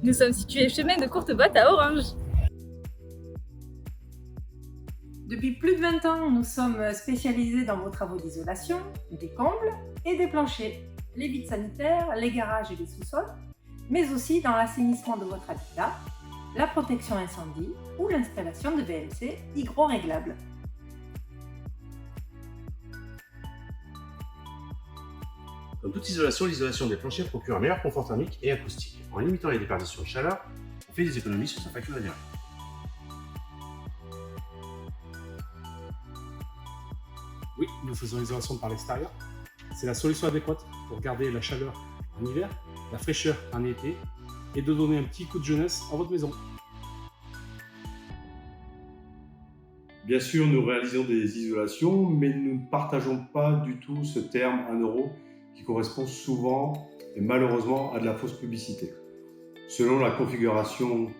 Nous sommes situés chemin de Courtebotte à Orange. Depuis plus de 20 ans, nous sommes spécialisés dans vos travaux d'isolation, des combles et des planchers, les vides sanitaires, les garages et les sous-sols, mais aussi dans l'assainissement de votre habitat, la protection incendie ou l'installation de VMC hydro-réglables. Comme toute isolation, l'isolation des planchers procure un meilleur confort thermique et acoustique. En limitant les déperditions de chaleur, on fait des économies sur sa facture d'énergie. Oui, nous faisons l'isolation par l'extérieur. C'est la solution adéquate pour garder la chaleur en hiver, la fraîcheur en été et de donner un petit coup de jeunesse à votre maison. Bien sûr, nous réalisons des isolations, mais nous ne partageons pas du tout ce terme 1 euro qui correspond souvent et malheureusement à de la fausse publicité. Selon la configuration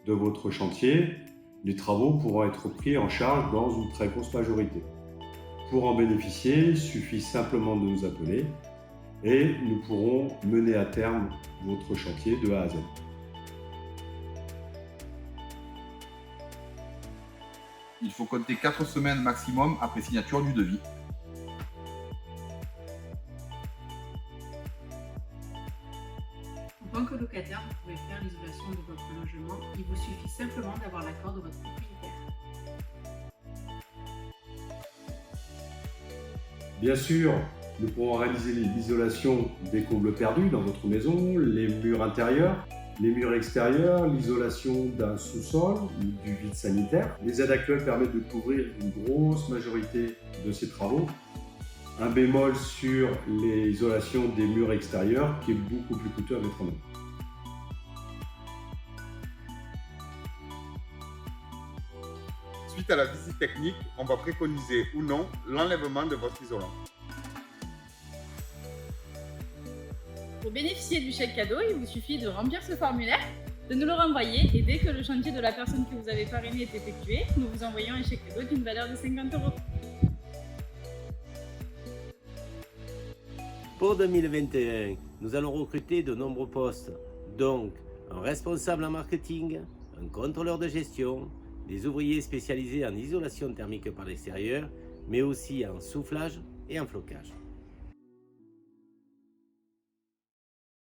de votre chantier, les travaux pourront être pris en charge dans une très grosse majorité. Pour en bénéficier, il suffit simplement de nous appeler et nous pourrons mener à terme votre chantier de A à Z. Il faut compter 4 semaines maximum après signature du devis. En tant que locataire, vous pouvez faire l'isolation de votre logement. Il vous suffit simplement d'avoir l'accord de votre propriétaire. Bien sûr, nous pourrons réaliser l'isolation des combles perdus dans votre maison, les murs intérieurs, les murs extérieurs, l'isolation d'un sous-sol ou du vide sanitaire. Les aides actuelles permettent de couvrir une grosse majorité de ces travaux. Un bémol sur l'isolation des murs extérieurs qui est beaucoup plus coûteux à mettre en œuvre. Suite à la visite technique, on va préconiser ou non l'enlèvement de votre isolant. Pour bénéficier du chèque cadeau, il vous suffit de remplir ce formulaire, de nous le renvoyer et dès que le chantier de la personne que vous avez parrainé est effectué, nous vous envoyons un chèque cadeau d'une valeur de 50 €. Pour 2021, nous allons recruter de nombreux postes, donc un responsable en marketing, un contrôleur de gestion, des ouvriers spécialisés en isolation thermique par l'extérieur, mais aussi en soufflage et en flocage.